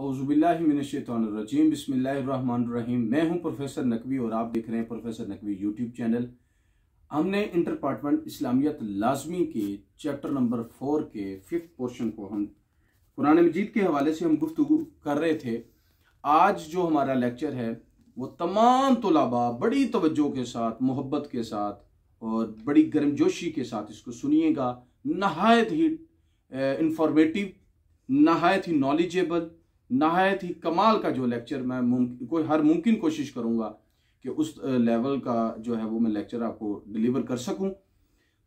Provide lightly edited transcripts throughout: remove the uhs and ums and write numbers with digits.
औज़ुबिल्लाहिमिनश्शैतानिर्रजीम बिस्मिल्लाहिर्रहमानिर्रहीम। मैं हूं प्रोफेसर नकवी और आप देख रहे हैं प्रोफेसर नकवी यूट्यूब चैनल। हमने इंटर पार्ट 1 इस्लामियत लाजमी के चैप्टर नंबर 4 के 5th पोर्शन को हम कुरान मजीद के हवाले से हम गुफ्तगू कर रहे थे। आज जो हमारा लेक्चर है वो तमाम तुलाबा बड़ी तवज्जो के साथ, मोहब्बत के साथ और बड़ी गर्मजोशी के साथ इसको सुनिएगा। नहायत ही इंफॉर्मेटिव, नहायत ही नॉलेजेबल, नहायत ही कमाल का जो लेक्चर मैं हर मुमकिन कोशिश करूंगा कि उस लेवल का जो है वो मैं लेक्चर आपको डिलीवर कर सकूं।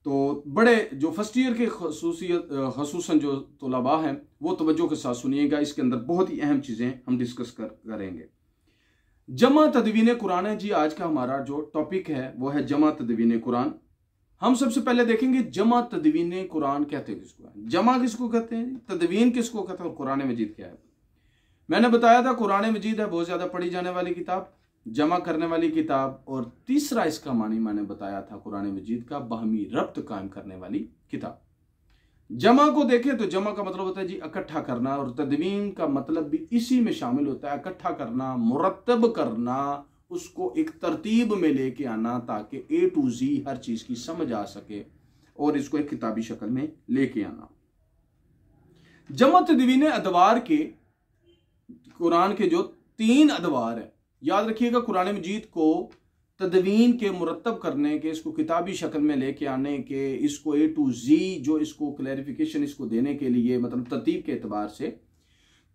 तो बड़े जो फर्स्ट ईयर के खसूसन जो तुलबा हैं वो तवज्जो के साथ सुनिएगा। इसके अंदर बहुत ही अहम चीज़ें हम डिस्कस करेंगे। जमा तदवीन कुरान है जी, आज का हमारा जो टॉपिक है वो है जमा तदवीन कुरान। हम सबसे पहले देखेंगे जमा तदवीन कुरान कहते हैं किसको है, जमा किसको कहते हैं, तदवीन किसको कहते हैं और कुरान मजीद क्या है। मैंने बताया था कुरान मजीद है बहुत ज्यादा पढ़ी जाने वाली किताब, जमा करने वाली किताब, और तीसरा इसका मानी मैंने बताया था कुरान मजीद का बाहमी रब्त कायम करने वाली किताब। जमा को देखें तो जमा का मतलब होता है जी इकट्ठा करना, और तदवीन का मतलब भी इसी में शामिल होता है, इकट्ठा करना, मुरत्तब करना, उसको एक तरतीब में लेके आना ताकि A to Z हर चीज की समझ आ सके और इसको एक किताबी शक्ल में लेके आना। जमा तदवीन अदवार के कुरान के जो 3 अदवार है, याद रखिएगा कुरान मजीद को तदवीन के मुरत्तब करने के, इसको किताबी शक्ल में लेके आने के, इसको A to Z जो इसको क्लैरिफिकेशन इसको देने के लिए मतलब तरतीब के एतबार से,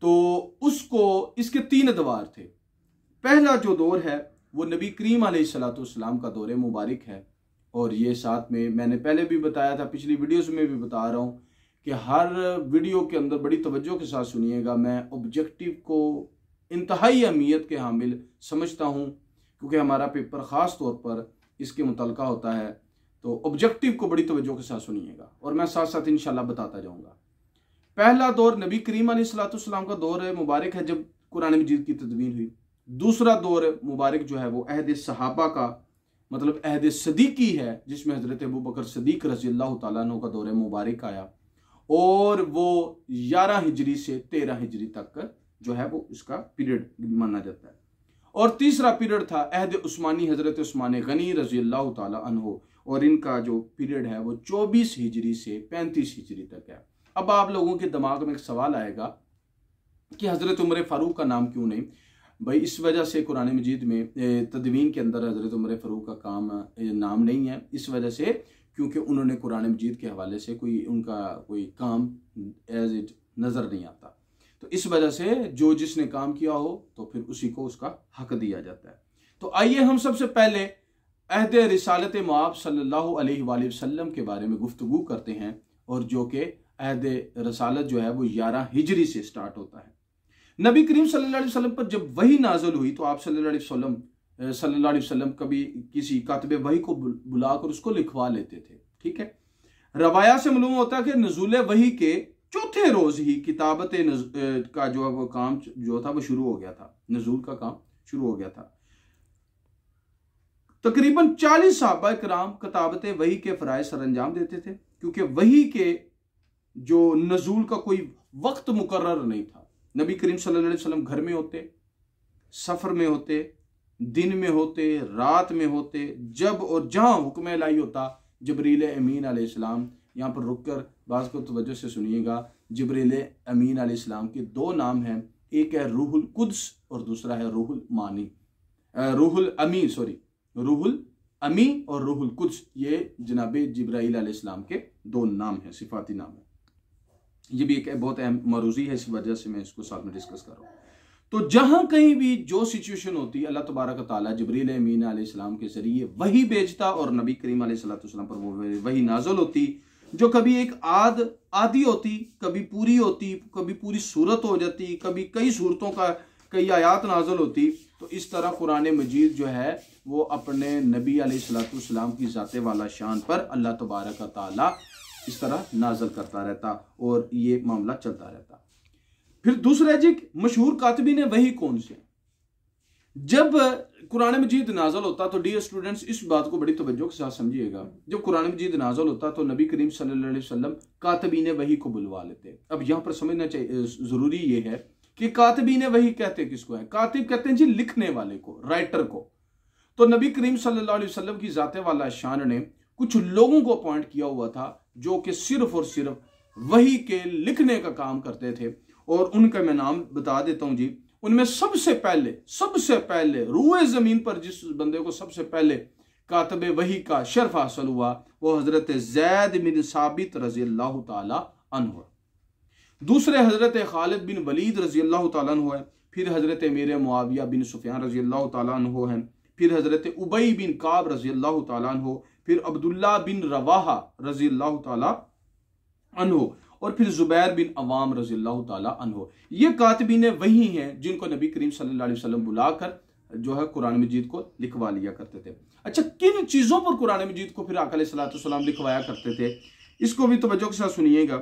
तो उसको इसके 3 अदवार थे। पहला जो दौर है वो नबी करीम अलैहिस्सलाम का दौर मुबारक है, और ये साथ में मैंने पहले भी बताया था, पिछली वीडियोस में भी बता रहा हूँ कि हर वीडियो के अंदर बड़ी तवज्जो के साथ सुनिएगा। मैं ऑब्जेक्टिव को इंतहाई अहमियत के हामिल समझता हूँ क्योंकि हमारा पेपर ख़ास तौर पर इसके मुतल्लिक़ होता है, तो ऑब्जेक्टिव को बड़ी तवज्जो के साथ सुनिएगा और मैं साथ साथ इंशाल्लाह बताता जाऊँगा। पहला दौर नबी करीम अलैहिस्सलाम का दौर मुबारक है जब कुरान मजीद की तदवीन हुई। दूसरा दौर मुबारक जो है वो अहद सहाबा का मतलब अहद सदीकी है, जिसमें हज़रत अबू बकर सदीक रज़ियल्लाहु तआला अन्हु का दौर मुबारक आया, और वो 11 हिजरी से 13 हिजरी तक जो है वो इसका पीरियड माना जाता है। और तीसरा पीरियड था अहद उस्मानी, हज़रत उस्मान गनी रज़ियल्लाहु तआला अन्हु, और इनका जो पीरियड है वो 24 हिजरी से 35 हिजरी तक है। अब आप लोगों के दिमाग में एक सवाल आएगा कि हज़रत उमर फारूक का नाम क्यों नहीं भाई। इस वजह से कुरान मजीद में तदवीन के अंदर हज़रत उमर फारूक का नाम नहीं है, इस वजह से क्योंकि उन्होंने कुरान मजीद के हवाले से उनका कोई काम एज इट नज़र नहीं आता, तो इस वजह से जो जिसने काम किया हो तो फिर उसी को उसका हक दिया जाता है। तो आइए हम सबसे पहले अहद रिसालत मआब सल्लल्लाहु अलैहि वसल्लम के बारे में गुफ्तगू करते हैं, और जो कि अहद रसालत जो है वो 11 हिजरी से स्टार्ट होता है। नबी करीम सल्लल्लाहु अलैहि वसल्लम पर जब वही नाज़िल हुई तो आप सल्लल्लाहु अलैहि वसल्लम कभी किसी कातिबे वही को बुलाकर उसको लिखवा लेते थे, ठीक है। रवाया से मालूम होता है कि नुज़ूल वही के चौथे रोज ही किताबत का जो वो काम जो था वो शुरू हो गया था, नुज़ूल का काम शुरू हो गया था। तकरीबन 40 सहाबा किराम किताबत वही के फ़राइज़ सरअंजाम देते थे, क्योंकि वही के जो नुज़ूल का कोई वक्त मुकर्रर नहीं था। नबी करीम सल्लल्लाहु अलैहि वसल्लम घर में होते, सफ़र में होते, दिन में होते, रात में होते, जब और जहाँ हुक्म इलाही होता। जिब्रील अमीन अलैहिस्सलाम, यहाँ पर रुककर बात को तवज्जो से सुनिएगा, जिब्रील अमीन अलैहिस्सलाम के 2 नाम हैं, एक है रूहुल कुद्स और दूसरा है रूहुल मानी, रूहुल अमी और रूहुल कुद्स, ये जनाबे जिब्राइल अलैहिस्सलाम के 2 नाम हैं, सिफाती नाम है। ये भी एक बहुत अहम मरूजी है, इस वजह से मैं इसको साथ में डिस्कस कर रहा हूँ। तो जहां कहीं भी जो सिचुएशन होती है, अल्लाह तबारक तआला जिब्रील अमीन अलैहिस्सलाम के जरिए वही भेजता और नबी करीम अलैहिस्सलाम पर वो वही नाज़िल होती, जो कभी एक आधी होती, कभी पूरी होती, कभी पूरी सूरत हो जाती, कभी कई सूरतों का कई आयात नाज़िल होती। तो इस तरह कुरान मजीद जो है वो अपने नबी अलैहिस्सलाम की ज़ाते वाला शान पर अल्लाह तबारक तआला इस तरह नाज़िल करता रहता और ये मामला चलता रहता। फिर दूसरा जी मशहूर कातिबीन वही कौन से? जब कुरान मजीद नाज़िल होता तो डियर स्टूडेंट्स इस बात को बड़ी तवज्जो के साथ समझिएगा, जब कुरान मजीद नाज़िल होता तो नबी करीम सल्लल्लाहु अलैहि वसल्लम कातिबीन वही को बुलवा लेते। अब यहाँ पर समझना चाहिए ज़रूरी ये है कि कातिबीन वही कहते किसको है? कातिब कहते हैं जी लिखने वाले को, राइटर को। तो नबी करीम सल्लल्लाहु अलैहि वसल्लम की जाते वाला शान ने कुछ लोगों को अपॉइंट किया हुआ था जो कि सिर्फ और सिर्फ वही के लिखने का काम करते थे, और उनका मैं नाम बता देता हूं जी। उनमें सबसे पहले रूए जमीन पर जिस बंदे को सबसे पहले कातबे वही का शर्फ हासिल हुआ वो हजरत ज़ैद बिन साबित रजी अल्लाह ताला अन्हु। दूसरे हजरत खालिद बिन वलीद रजी अल्लाह ताला अन्हु है। फिर हजरत अमीर मुआविया बिन सुफियान रजी अल्लाह ताला अन्हु है। फिर हजरत उबई बिन काब रजी अल्लाह ताला अन्हु। फिर अब्दुल्ला बिन रवाहा रजी अल्लाह ताला अन्हु, और फिर जुबैर बिन अवाम रजी अल्लाह ताला अन्हु। ये कातिबीन वही हैं जिनको नबी करीम सल्लल्लाहु अलैहि वसल्लम बुलाकर जो है कुरान मजीद को लिखवा लिया करते थे। अच्छा, किन चीजों पर कुरान मजीद को फिर आका अलैहिस्सलाम लिखवाया करते थे, इसको भी तवज्जो के साथ सुनिएगा।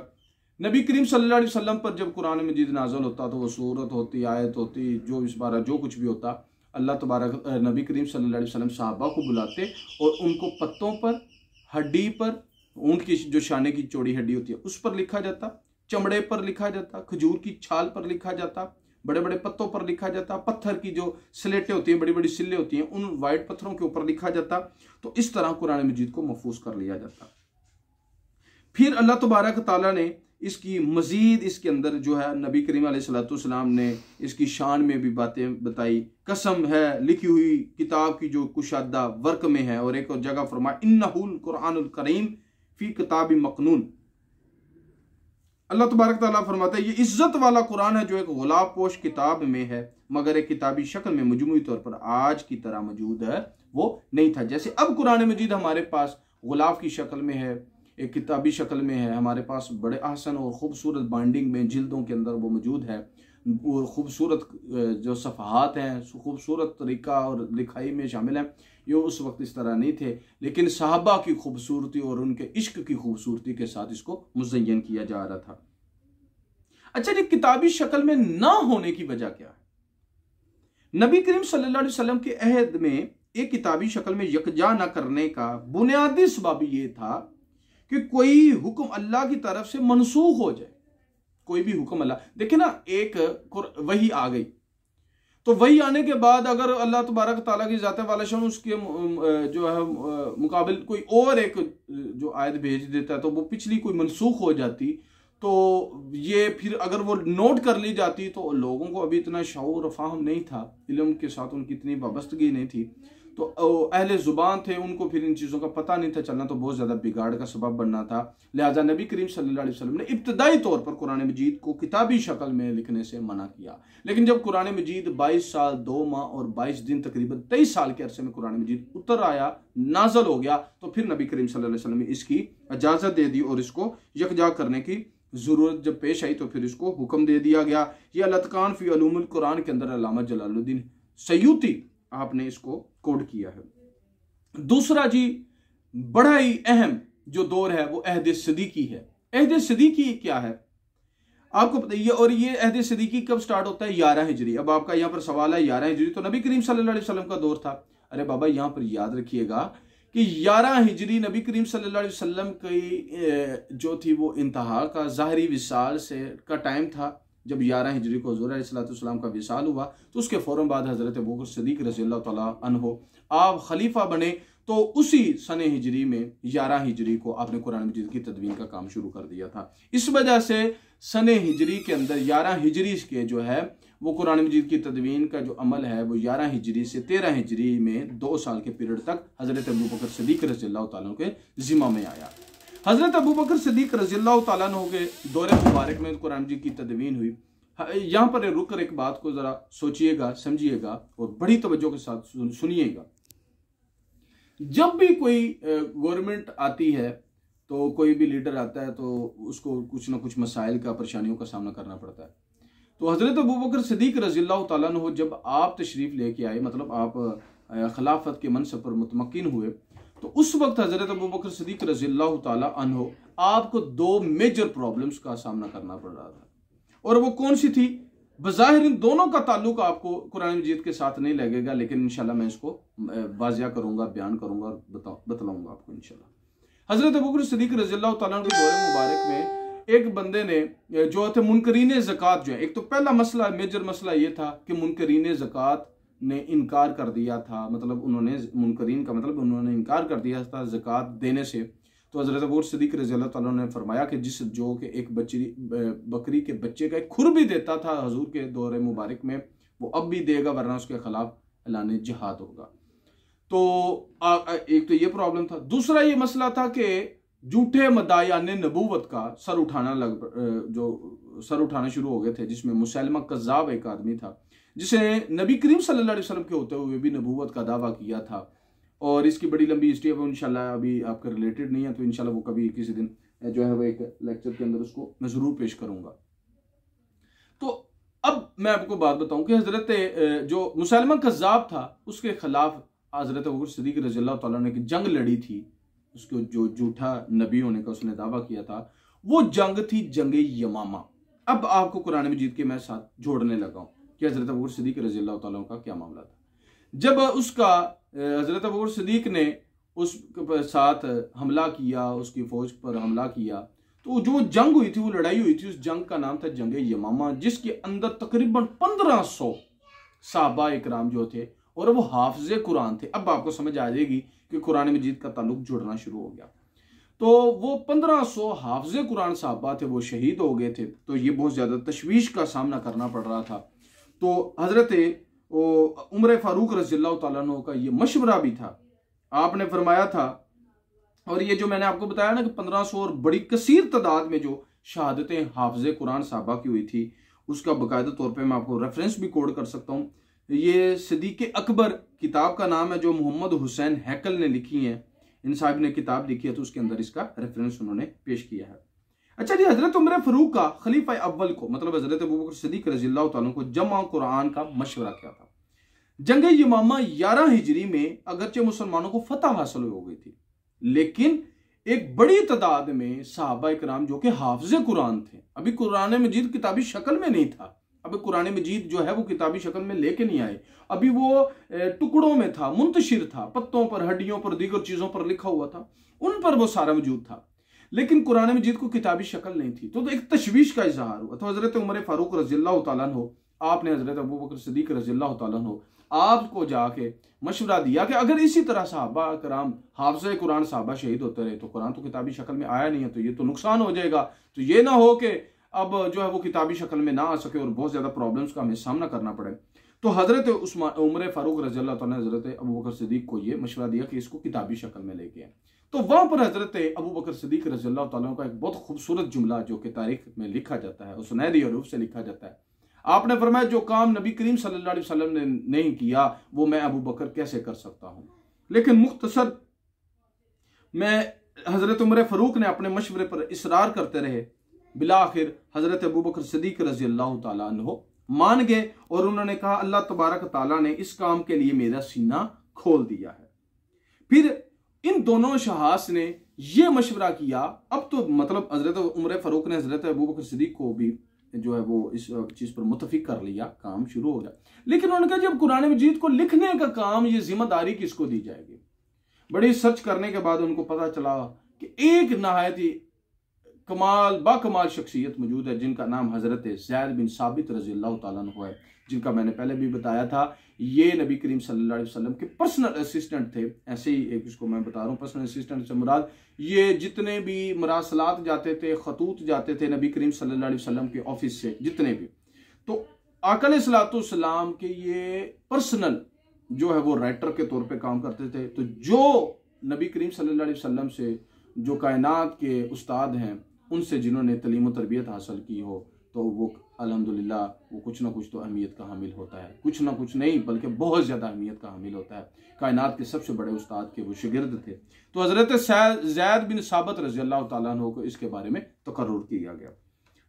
नबी करीम सल्लल्लाहु अलैहि वसल्लम पर जब कुरान मजीद नाज़िल होता तो वो सूरत होती, आयत होती, जो इस बार जो कुछ भी होता, अल्लाह तबारक नबी करीम सल्लल्लाहु अलैहि वसल्लम सहाबा को बुलाते और उनको पत्तों पर, हड्डी पर, ऊंट की जो शाने की चौड़ी हड्डी होती है उस पर लिखा जाता, चमड़े पर लिखा जाता, खजूर की छाल पर लिखा जाता, बड़े बड़े पत्तों पर लिखा जाता, पत्थर की जो स्लेटें होती हैं, बड़ी बड़ी सिल्ले होती हैं, उन वाइट पत्थरों के ऊपर लिखा जाता। तो इस तरह कुरान मजीद को महफूज कर लिया जाता। फिर अल्लाह तबारक ताला ने इसकी मजीद इसके अंदर जो है नबी करीम अलैहिस्सलाम ने इसकी शान में भी बातें बताई। कसम है लिखी हुई किताब की जो कुशादा वर्क में है, और एक और जगह फरमाया इन्नहुल कुरानुल करीम फी किताब मकनून। अल्लाह तबारक ताला फरमाता है ये इज्जत वाला कुरान है जो एक गुलाब पोश किताब में है, मगर एक किताबी शक्ल में मजमूई तौर पर आज की तरह मौजूद है वो नहीं था। जैसे अब कुरान मजीद हमारे पास गुलाब की शक्ल में है, एक किताबी शक्ल में है, हमारे पास बड़े आसन और खूबसूरत बाइंडिंग में जिल्दों के अंदर वो मौजूद है, और खूबसूरत जो सफ़हात हैं, खूबसूरत तरीका और लिखाई में शामिल हैं। ये उस वक्त इस तरह नहीं थे, लेकिन सहाबा की खूबसूरती और उनके इश्क की खूबसूरती के साथ इसको मुज़य्यन किया जा रहा था। अच्छा जी, किताबी शक्ल में ना होने की वजह क्या है? नबी करीम सल्लल्लाहु अलैहि वसल्लम के अहद में एक किताबी शक्ल में यकजा न करने का बुनियादी सबब ये था कि कोई हुक्म अल्लाह की तरफ से मनसूख हो जाए। कोई भी हुक्म अल्लाह, देखे ना, एक वही आ गई तो वही आने के बाद अगर अल्लाह तबारक ताला की ज़ात वाला शान उसके जो है मुकाबिल कोई और एक जो आयत भेज देता है तो वो पिछली कोई मनसूख हो जाती। तो ये फिर अगर वो नोट कर ली जाती तो लोगों को अभी इतना शऊर फाहम नहीं था, इल्म के साथ उनकी इतनी वाबस्तगी नहीं थी, तो अहले ज़ुबान थे, उनको फिर इन चीज़ों का पता नहीं था चलना, तो बहुत ज़्यादा बिगाड़ का सबब बनना था। लिहाजा नबी करीम सल्लल्लाहु अलैहि वसल्लम ने इब्तदाई तौर पर कुरान मजीद को किताबी शक्ल में लिखने से मना किया। लेकिन जब कुरान मजीद 22 साल 2 माह और 22 दिन तकरीबन 23 साल के अरसे में कुरान मजीद उतर आया, नाजल हो गया, तो फिर नबी करीम सल्लल्लाहु अलैहि वसल्लम ने इसकी इजाज़त दे दी और इसको यकजा करने की ज़रूरत जब पेश आई तो फिर इसको हुक्म दे दिया गया। यह लतकान फ़ी उलूमुल कुरान के अंदर अल्लामा जलालुद्दीन सयूती आपने इसको कोड किया है। दूसरा जी बड़ा ही अहम जो दौर है वो अहद सदीकी है। अहद सदीकी क्या है आपको पता है, और ये अहद सदीकी कब स्टार्ट होता है? 11 हिजरी। अब आपका यहाँ पर सवाल है 11 हिजरी तो नबी करीम सल्लल्लाहु अलैहि वसल्लम का दौर था। अरे बाबा, यहाँ पर याद रखिएगा कि 11 हिजरी नबी करीम सल्लल्लाहु अलैहि वसल्लम की जो थी वो इंतहा का ज़ाहरी विसाल से का टाइम था। जब 11 हिजरी को हुज़ूर अलैहिस्सलाम का विसाल हुआ तो उसके फ़ौरन बाद हज़रत अबू बकर सिद्दीक़ रज़ियल्लाहु तआला अन्हु आप खलीफा बने, तो उसी सन हिजरी में 11 हिजरी को आपने कुरान मजीद की तदवीन का काम शुरू कर दिया था। इस वजह से सन हिजरी के अंदर 11 हिजरी के जो है वो कुरान मजीद की तदवीन का जो अमल है वो 11 हिजरी से 13 हिजरी में 2 साल के पीरियड तक हज़रत अबू बकर सिद्दीक़ रज़ियल्लाहु तआला के ज़िम्मा में आया। हज़रत अबू बकर सिद्दीक़ रज़ियल्लाहु तआला अन्हु के दौरे मुबारक में कुरान मजीद की तदवीन हुई। यहाँ पर रुक कर एक बात को ज़रा सोचिएगा, समझिएगा और बड़ी तवज्जो के साथ सुनिएगा। जब भी कोई गवर्नमेंट आती है तो कोई भी लीडर आता है तो उसको कुछ ना कुछ मसाइल का, परेशानियों का सामना करना पड़ता है। तो हज़रत अबू बकर सिद्दीक़ रज़ियल्लाहु तआला अन्हु जब आप तशरीफ़ लेके आए, मतलब आप खिलाफत के मनसब पर मुतमक्किन हुए, तो उस वक्त हज़रत अबू बकर सिद्दीक़ रज़ियल्लाहु तआला अन्हु आपको 2 मेजर प्रॉब्लम्स का सामना करना पड़ रहा था। और वो कौन सी थी? बज़ाहिर इन दोनों का ताल्लुक आपको कुरान मजीद के साथ नहीं लगेगा, लेकिन इंशाल्लाह मैं इसको वाज़िया करूंगा, बयान करूंगा और बतलाऊंगा आपको इंशाल्लाह। हज़रत अबू बकर सिद्दीक़ रज़ियल्लाहु तआला अन्हु के दौरे मुबारक में एक बंदे ने जो थे मुनकरीन ज़कात जो है, एक तो पहला मसला मेजर मसला ये था कि मुनकरीन ज़कात ने इनकार कर दिया था, मतलब उन्होंने मुनकरीन का मतलब उन्होंने इनकार कर दिया था ज़कात देने से। तो हज़रत अबू बकर सिद्दीक़ रज़ियल्लाहु ताला ने फरमाया कि जिस जो कि एक बकरी के बच्चे का एक खुर भी देता था हजूर के दौरे मुबारक में, वो अब भी देगा, वरना उसके खिलाफ ऐलान जिहाद होगा। तो एक तो ये प्रॉब्लम था। दूसरा ये मसला था कि झूठे मदायान नबूवत का सर उठाना शुरू हो गए थे, जिसमें मुसैलमा कज़्ज़ाब एक आदमी था जिसे नबी करीम सल्लल्लाहु अलैहि वसल्लम के होते हुए भी नबूवत का दावा किया था। और इसकी बड़ी लंबी हिस्ट्री है, वो इंशाल्लाह अभी आपका रिलेटेड नहीं है, तो इंशाल्लाह वो कभी किसी दिन जो है वो एक लेक्चर के अंदर उसको मैं ज़रूर पेश करूंगा। तो अब मैं आपको बात बताऊं कि हज़रत जो मुसैलमा कज़्ज़ाब था उसके खिलाफ हज़रत अबू बकर सिद्दीक़ रज़ियल्लाहु ताला ने की जंग लड़ी थी। उसको जो झूठा नबी होने का उसने दावा किया था, वो जंग थी जंग यमामा। अब आपको कुरान मजीद के मैं साथ जोड़ने लगा हूं कि हज़रत अबू बकर सिद्दीक़ रज़ियल्लाहु ताला का क्या मामला था। जब उसका हज़रत अबू बकर सिद्दीक़ ने उस साथ हमला किया, उसकी फौज पर हमला किया, तो जो जंग हुई थी, वो लड़ाई हुई थी, उस जंग का नाम था जंग यमामा, जिसके अंदर तकरीबन 1500 सहाबा इकराम जो थे और वो हाफिज़े कुरान थे। अब आपको समझ आ जाएगी कि कुरान मजीद का ताल्लुक जुड़ना शुरू हो गया। तो वो 1500 हाफिज़े कुरान सहाबा थे, वो शहीद हो गए थे। तो ये बहुत ज़्यादा तशवीश का सामना करना पड़ रहा था। तो हज़रत उमर फारूक रज़ियल्लाहु ताला अन्हु का ये मशवरा भी था। आपने फरमाया था, और ये जो मैंने आपको बताया ना कि 1500 और बड़ी कसीर तादाद में जो शहादतें हाफिज़े कुरान साहबा की हुई थी, उसका बाकायदा तौर पे मैं आपको रेफरेंस भी कोड कर सकता हूँ। ये सिद्दीक़ अकबर किताब का नाम है, जो मोहम्मद हुसैन हैकल ने लिखी है। इन साहब ने किताब लिखी है, तो उसके अंदर इसका रेफरेंस उन्होंने पेश किया है। अच्छा जी, हज़रत उमर फारूक का खलीफा अव्वल को, मतलब हज़रत अबू बकर सिद्दीक़ रज़ियल्लाहु ताला को जमा कुरान का मशवरा क्या था। जंग यमामा 11 हिजरी में अगरचे मुसलमानों को फतह हासिल हो गई थी, लेकिन एक बड़ी तादाद में सहाबा इकराम जो कि हाफिज़े कुरान थे, अभी कुरान मजीद किताबी शक्ल में नहीं था, अभी कुरान मजीद जो है वो किताबी शक्ल में लेके नहीं आए, अभी वो टुकड़ों में था, मुंतशिर था, पत्तों पर, हड्डियों पर, दीगर चीज़ों पर लिखा हुआ था, उन पर वो सारा मौजूद था, लेकिन कुरान मजीद को किताबी शक्ल नहीं थी। तो एक तशवीश का इजहार हुआ। तो हज़रत उमर फारूक रज़ियल्लाहु ताला अन्हु, आपने हज़रत अबू बकर सिद्दीक़ रज़ियल्लाहु ताला अन्हु आपको जाके मशवरा दिया कि अगर इसी तरह सहाबा कराम हाफिज़े कुरान सहाबा शहीद होते रहे, तो कुरान तो किताबी शक्ल में आया नहीं है, तो ये तो नुकसान हो जाएगा। तो ये ना हो कि अब जो है वो किताबी शक्ल में ना आ सके और बहुत ज़्यादा प्रॉब्लम्स का हमें सामना करना पड़े। तो हज़रत उमर फारूक रज़ियल्लाहु ताला ने हज़रत अबू बकर सिद्दीक़ को ये मशवरा दिया कि इसको किताबी शक्ल में लेके आए। तो वहां पर हज़रत अबू बकर सिद्दीक़ रज़ियल्लाहु ताला का एक बहुत खूबसूरत जुमला जो कि तारीख में लिखा जाता है, और सुनहरी हरूफ से लिखा जाता है। आपने फरमाया, जो काम नबी करीम सल्लल्लाहु अलैहि वसल्लम ने नहीं किया, वो मैं अबू बकर कैसे कर सकता हूं। लेकिन मुख्तसर में हज़रत उमर फारूक ने अपने मशवरे पर इसरार करते रहे। बिला आखिर हज़रत अबू बकर सिद्दीक़ रज़ियल्लाहु ताला अन्हु मान गए और उन्होंने कहा, अल्लाह तबारक ताला ने इस काम के लिए मेरा सीना खोल दिया है। फिर इन दोनों शहास ने यह मशवरा किया। अब तो मतलब हज़रत उमर फारूक ने हज़रत अबू बकर सिद्दीक़ को भी जो है वो इस चीज पर मुतफिक कर लिया, काम शुरू हो गया। लेकिन उन्होंने कहा, जब कुरान मजीद को लिखने का काम, ये जिम्मेदारी किसको दी जाएगी। बड़ी सर्च करने के बाद उनको पता चला कि एक नहायत ही बाकमाल शख्सियत मौजूद है, जिनका नाम हज़रत ज़ैद बिन साबित रज़ियल्लाहु ताला अन्हु है, जिनका मैंने पहले भी बताया था। ये नबी करीम सल्लल्लाहु अलैहि वसल्लम के पर्सनल असिस्टेंट थे। ऐसे ही एक इसको मैं बता रहा हूँ, पर्सनल असिस्टेंट से मुराद ये जितने भी मरासलात जाते थे, खतूत जाते थे नबी करीम सल्लल्लाहु अलैहि वसल्लम के ऑफिस से, जितने भी, तो आका अलैहिस्सलाम के ये पर्सनल जो है वो राइटर के तौर पे काम करते थे। तो जो नबी करीम सल्लल्लाहु अलैहि वसल्लम से जो कायनात के उस्ताद हैं, उनसे जिन्होंने तलीम व तरबियत हासिल की हो, तो वो अल्हम्दुलिल्लाह वो कुछ ना कुछ तो अहमियत का हामिल होता है, कुछ ना कुछ नहीं बल्कि बहुत ज़्यादा अहमियत का हामिल होता है। कायनात के सबसे बड़े उस्ताद के वो शागिर्द थे। तो हज़रत ज़ैद बिन साबित रज़ियल्लाहु ताला अन्हु को इसके बारे में तकर्रुर किया गया।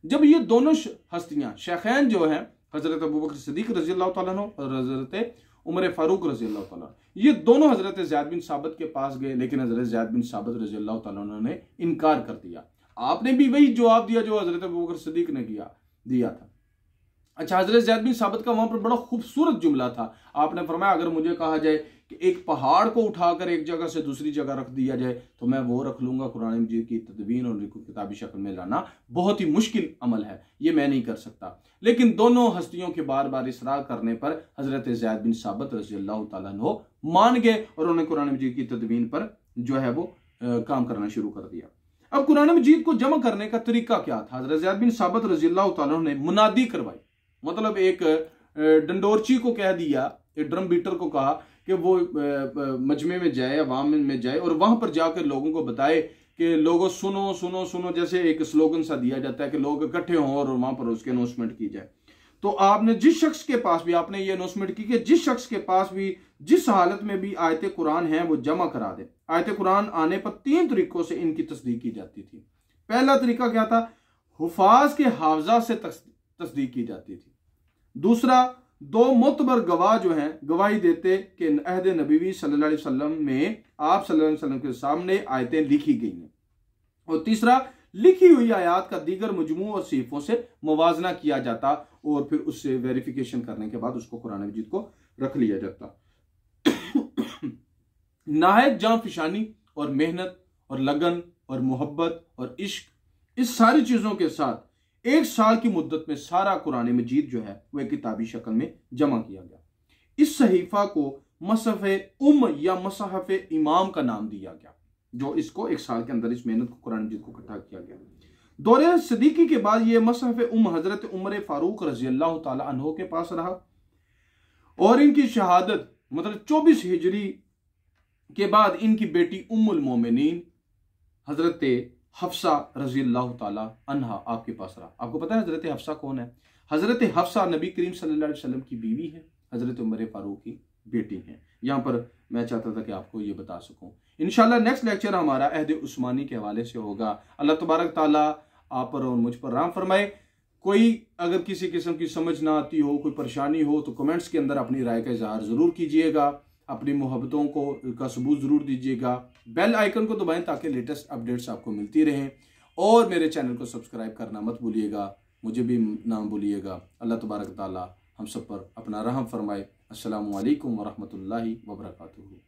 जब ये दोनों हस्तियाँ शेखैन जो हैं, हज़रत अबू बकर सिद्दीक़ रज़ियल्लाहु ताला अन्हु और हज़रत उमर फारूक रज़ियल्लाहु ताला, ये दोनों हज़रत ज़ैद बिन साबित के पास गए, लेकिन हज़रत ज़ैद बिन साबित रज़ियल्लाहु ताला अन्हु ने इनकार कर दिया। आपने भी वही जवाब दिया जो हज़रत अबू बकर सिद्दीक़ ने दिया था। अच्छा, हज़रत ज़ैद बिन साबित का वहां पर बड़ा खूबसूरत जुमला था। आपने फरमाया, अगर मुझे कहा जाए कि एक पहाड़ को उठाकर एक जगह से दूसरी जगह रख दिया जाए तो मैं वो रख लूंगा। कुरान मजीद की तदवीन और उनको किताबी शक्ल में लाना बहुत ही मुश्किल अमल है, ये मैं नहीं कर सकता। लेकिन दोनों हस्तियों के बार बार इसरार करने पर हजरत ज़ैद बिन साबित रज़ी अल्लाह तआला अन्हु मान गए और उन्होंने कुरान मजीद की तदवीन पर जो है वो काम करना शुरू कर दिया। अब कुरान मजीद को जमा करने का तरीका क्या था? हजरत ज़ैद बिन साबित रज़ी अल्लाह तआला अन्हु ने मुनादी करवाई, मतलब एक डंडोरची को कह दिया, ड्रम बीटर को कहा कि वो मजमे में जाए, अवाम में जाए और वहां पर जाकर लोगों को बताए कि लोगों सुनो सुनो सुनो, जैसे एक स्लोगन सा दिया जाता है कि लोग इकट्ठे हों और वहां पर उसकी अनाउंसमेंट की जाए। तो आपने जिस शख्स के पास भी आपने ये अनाउंसमेंट की कि जिस शख्स के पास भी जिस हालत में भी आयत कुरान है वो जमा करा दे। आयत कुरान आने पर 3 तरीकों से इनकी तस्दीक की जाती थी। पहला तरीका क्या था? हुफाज के हाफजा से तस्दीक की जाती थी। दूसरा, 2 मोतबर गवाह जो हैं गवाही देते कि अहद नबी सल्लल्लाहु अलैहि वसल्लम में आप सल्लल्लाहु अलैहि वसल्लम के सामने आयतें लिखी गई हैं। और तीसरा, लिखी हुई आयात का दीगर मजमू और सीफों से मुवाजना किया जाता और फिर उससे वेरिफिकेशन करने के बाद उसको कुरान मजीद को रख लिया जाता। नायत जान फिशानी और मेहनत और लगन और मोहब्बत और इश्क, इस सारी चीजों के साथ 1 साल की मुद्दत में सारा कुरान मजीद जो है वह किताबी शक्ल में जमा किया गया। इस सहीफा को मसहफ या मसहफ इमाम का नाम दिया गया, जो इसको 1 साल के अंदर इस मेहनत को कुरान मजीद को इकट्ठा किया गया। दौरे सदीकी के बाद यह मसहफ हजरत उमर फारूक रजी अल्लाह तआला अन्हु के पास रहा और इनकी शहादत मतलब 24 हिजरी के बाद इनकी बेटी उम्मुल मोमिनीन हजरत हफ्सा रजी अल्लाह तआला अन्हा आपके पास रहा। आपको पता है हजरत हफ्सा कौन है? हजरत हफ्सा नबी करीम सल्लल्लाहु अलैहि वसल्लम की बीवी है, हजरत उमर फारूक की बेटी है। यहाँ पर मैं चाहता था कि आपको ये बता सकूं। इंशाल्लाह नेक्स्ट लेक्चर हमारा अहद उस्मानी के हवाले से होगा। अल्लाह तबारक ताला आप पर और मुझ पर रहम फरमाए। कोई अगर किसी किस्म की समझ ना आती हो, कोई परेशानी हो तो कमेंट्स के अंदर अपनी राय का इजहार जरूर कीजिएगा, अपनी मोहब्बतों को का सबूत जरूर दीजिएगा। बेल आइकन को दबाएं ताकि लेटेस्ट अपडेट्स आपको मिलती रहें और मेरे चैनल को सब्सक्राइब करना मत भूलिएगा, मुझे भी ना भूलिएगा। अल्लाह तबारक ताला हम सब पर अपना रहम फरमाए। अस्सलामु अलैकुम वरहमतुल्लाहि वबरकातुहू।